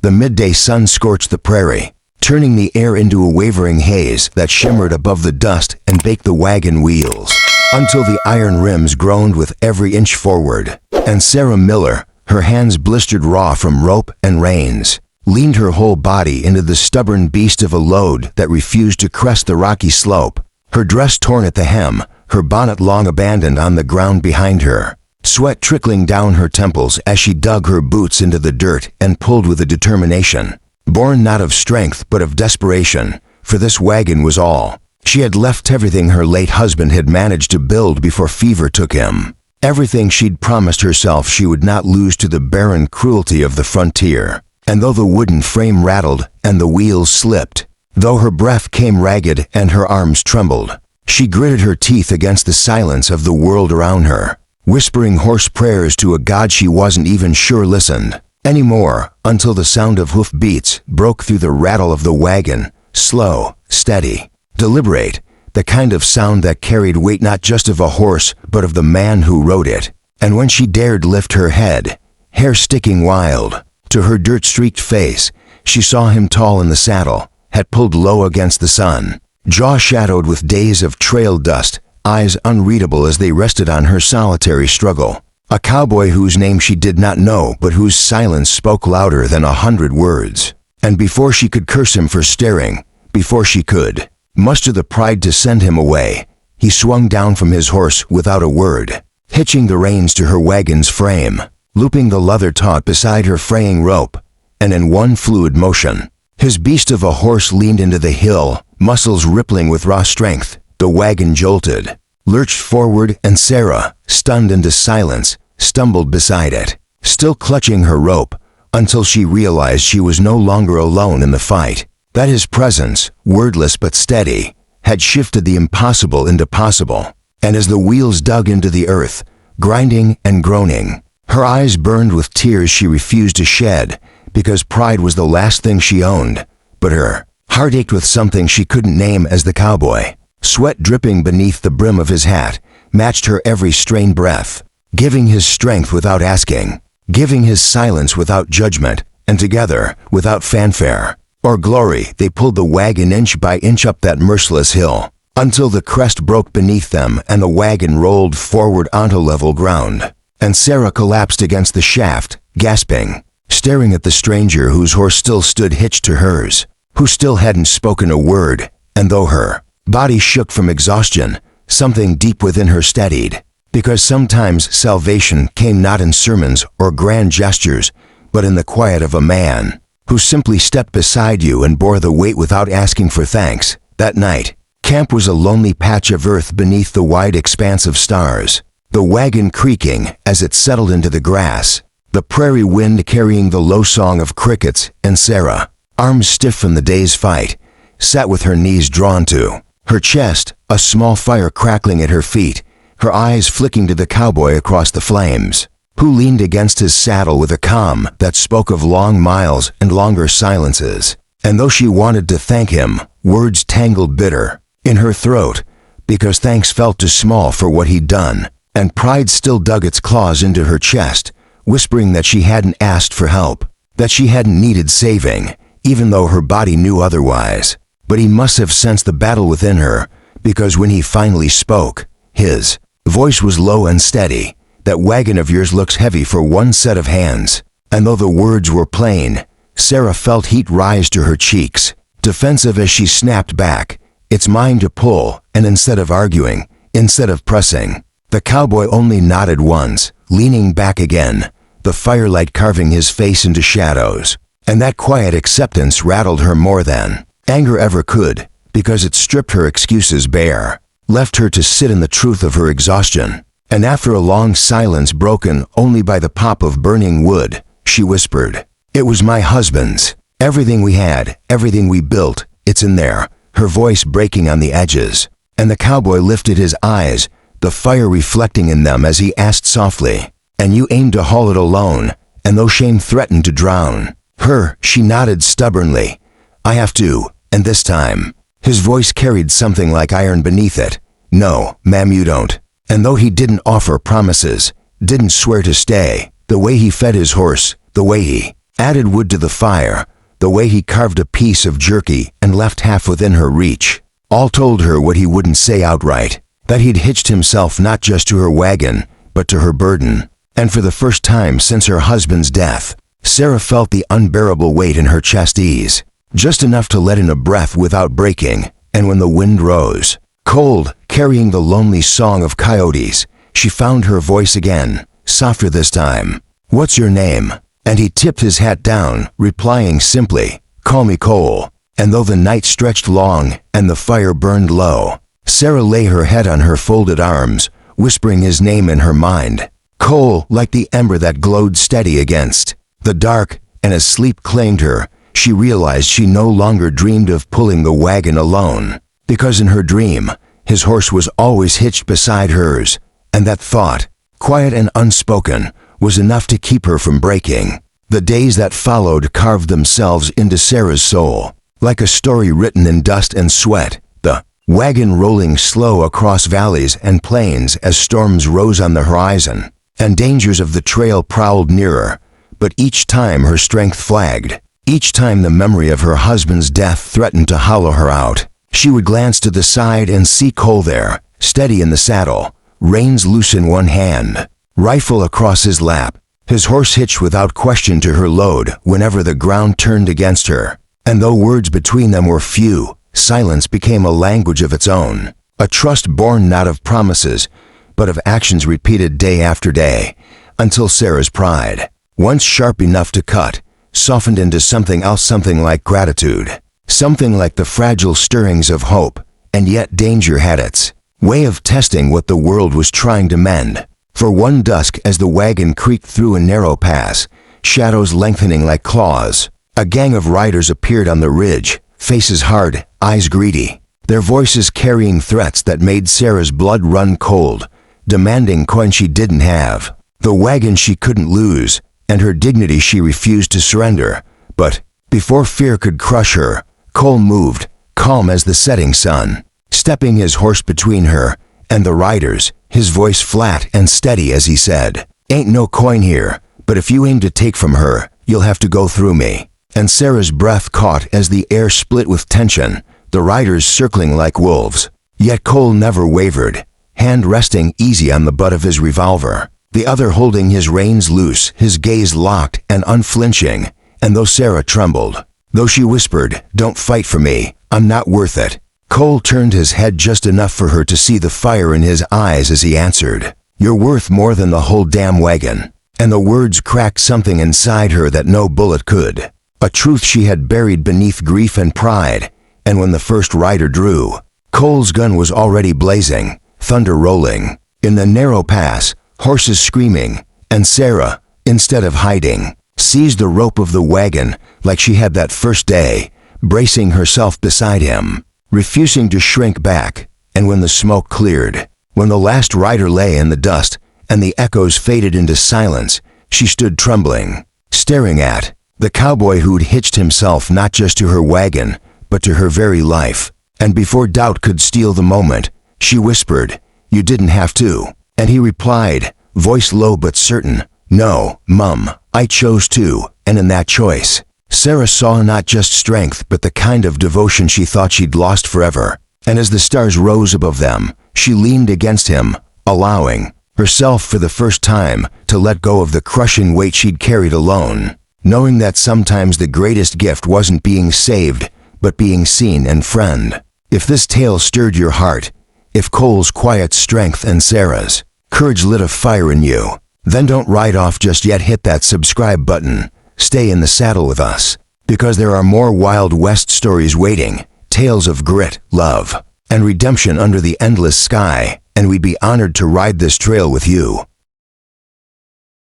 The midday sun scorched the prairie, turning the air into a wavering haze that shimmered above the dust and baked the wagon wheels, until the iron rims groaned with every inch forward. And Sarah Miller, her hands blistered raw from rope and reins, leaned her whole body into the stubborn beast of a load that refused to crest the rocky slope, her dress torn at the hem, her bonnet long abandoned on the ground behind her, sweat trickling down her temples as she dug her boots into the dirt and pulled with a determination, born not of strength but of desperation, for this wagon was all. She had left everything her late husband had managed to build before fever took him, everything she'd promised herself she would not lose to the barren cruelty of the frontier. And though the wooden frame rattled and the wheels slipped, though her breath came ragged and her arms trembled, she gritted her teeth against the silence of the world around her, whispering hoarse prayers to a God she wasn't even sure listened anymore, until the sound of hoof beats broke through the rattle of the wagon, slow, steady, deliberate, the kind of sound that carried weight not just of a horse but of the man who rode it. And when she dared lift her head, hair sticking wild, to her dirt-streaked face, she saw him tall in the saddle, had pulled low against the sun, jaw shadowed with days of trail dust, eyes unreadable as they rested on her solitary struggle. A cowboy whose name she did not know but whose silence spoke louder than 100 words. And before she could curse him for staring, before she could muster the pride to send him away, he swung down from his horse without a word, hitching the reins to her wagon's frame, looping the leather taut beside her fraying rope, and in one fluid motion, his beast of a horse leaned into the hill, muscles rippling with raw strength. The wagon jolted, lurched forward, and Sarah, stunned into silence, stumbled beside it, still clutching her rope, until she realized she was no longer alone in the fight, that his presence, wordless but steady, had shifted the impossible into possible. And as the wheels dug into the earth, grinding and groaning, her eyes burned with tears she refused to shed, because pride was the last thing she owned. But her heart ached with something she couldn't name as the cowboy. Sweat dripping beneath the brim of his hat matched her every strained breath, giving his strength without asking, giving his silence without judgment, and together, without fanfare or glory, they pulled the wagon inch by inch up that merciless hill, until the crest broke beneath them and the wagon rolled forward onto level ground. And Sarah collapsed against the shaft, gasping, staring at the stranger whose horse still stood hitched to hers, who still hadn't spoken a word, and though her body shook from exhaustion, something deep within her steadied, because sometimes salvation came not in sermons or grand gestures, but in the quiet of a man who simply stepped beside you and bore the weight without asking for thanks. That night, camp was a lonely patch of earth beneath the wide expanse of stars, the wagon creaking as it settled into the grass, the prairie wind carrying the low song of crickets, and Sarah, arms stiff from the day's fight, sat with her knees drawn to her chest, a small fire crackling at her feet, her eyes flicking to the cowboy across the flames, who leaned against his saddle with a calm that spoke of long miles and longer silences. And though she wanted to thank him, words tangled bitter in her throat, because thanks felt too small for what he'd done, and pride still dug its claws into her chest, whispering that she hadn't asked for help, that she hadn't needed saving, even though her body knew otherwise. But he must have sensed the battle within her, because when he finally spoke, his voice was low and steady. That wagon of yours looks heavy for one set of hands. And though the words were plain, Sarah felt heat rise to her cheeks, defensive as she snapped back. It's mine to pull, and instead of arguing, instead of pressing, the cowboy only nodded once, leaning back again, the firelight carving his face into shadows. And that quiet acceptance rattled her more than anger ever could, because it stripped her excuses bare, left her to sit in the truth of her exhaustion. And after a long silence broken only by the pop of burning wood, she whispered, "It was my husband's. Everything we had, everything we built, it's in there," her voice breaking on the edges. And the cowboy lifted his eyes, the fire reflecting in them as he asked softly, "And you aimed to haul it alone, and though shame threatened to drown her," she nodded stubbornly, "I have to, and this time." His voice carried something like iron beneath it. "No, ma'am, you don't." And though he didn't offer promises, didn't swear to stay, the way he fed his horse, the way he added wood to the fire, the way he carved a piece of jerky and left half within her reach, all told her what he wouldn't say outright, that he'd hitched himself not just to her wagon, but to her burden. And for the first time since her husband's death, Sarah felt the unbearable weight in her chest ease, just enough to let in a breath without breaking. And when the wind rose, cold, carrying the lonely song of coyotes, she found her voice again, softer this time. "What's your name?" And he tipped his hat down, replying simply, "Call me Cole." And though the night stretched long and the fire burned low, Sarah lay her head on her folded arms, whispering his name in her mind. Cole, like the ember that glowed steady against the dark, and as sleep claimed her, she realized she no longer dreamed of pulling the wagon alone, because in her dream, his horse was always hitched beside hers, and that thought, quiet and unspoken, was enough to keep her from breaking. The days that followed carved themselves into Sarah's soul, like a story written in dust and sweat, the wagon rolling slow across valleys and plains as storms rose on the horizon, and dangers of the trail prowled nearer. But each time her strength flagged, each time the memory of her husband's death threatened to hollow her out, she would glance to the side and see Cole there, steady in the saddle, reins loose in one hand, rifle across his lap, his horse hitched without question to her load whenever the ground turned against her. And though words between them were few, silence became a language of its own, a trust born not of promises, but of actions repeated day after day, until Sarah's pride, once sharp enough to cut, softened into something else, something like gratitude, something like the fragile stirrings of hope, and yet danger had its way of testing what the world was trying to mend. For one dusk, as the wagon creaked through a narrow pass, shadows lengthening like claws, a gang of riders appeared on the ridge, faces hard, eyes greedy, their voices carrying threats that made Sarah's blood run cold, demanding coin she didn't have, the wagon she couldn't lose, and her dignity she refused to surrender. But before fear could crush her, Cole moved, calm as the setting sun, stepping his horse between her and the riders, his voice flat and steady as he said, "Ain't no coin here, but if you aim to take from her, you'll have to go through me." And Sarah's breath caught as the air split with tension, the riders circling like wolves. Yet Cole never wavered, hand resting easy on the butt of his revolver, the other holding his reins loose, his gaze locked and unflinching. And though Sarah trembled, though she whispered, "Don't fight for me, I'm not worth it," Cole turned his head just enough for her to see the fire in his eyes as he answered, "You're worth more than the whole damn wagon." And the words cracked something inside her that no bullet could, a truth she had buried beneath grief and pride. And when the first rider drew, Cole's gun was already blazing, thunder rolling, in the narrow pass, horses screaming, and Sarah, instead of hiding, seized the rope of the wagon like she had that first day, bracing herself beside him, refusing to shrink back. And when the smoke cleared, when the last rider lay in the dust and the echoes faded into silence, she stood trembling, staring at the cowboy who'd hitched himself not just to her wagon, but to her very life. And before doubt could steal the moment, she whispered, "You didn't have to." And he replied, voice low but certain, "No, Mum, I chose to." And in that choice, Sarah saw not just strength but the kind of devotion she thought she'd lost forever. And as the stars rose above them, she leaned against him, allowing herself for the first time to let go of the crushing weight she'd carried alone, knowing that sometimes the greatest gift wasn't being saved, but being seen. And friend, if this tale stirred your heart, if Cole's quiet strength and Sarah's courage lit a fire in you, then don't ride off just yet. Hit that subscribe button. Stay in the saddle with us, because there are more Wild West stories waiting, tales of grit, love, and redemption under the endless sky, and we'd be honored to ride this trail with you.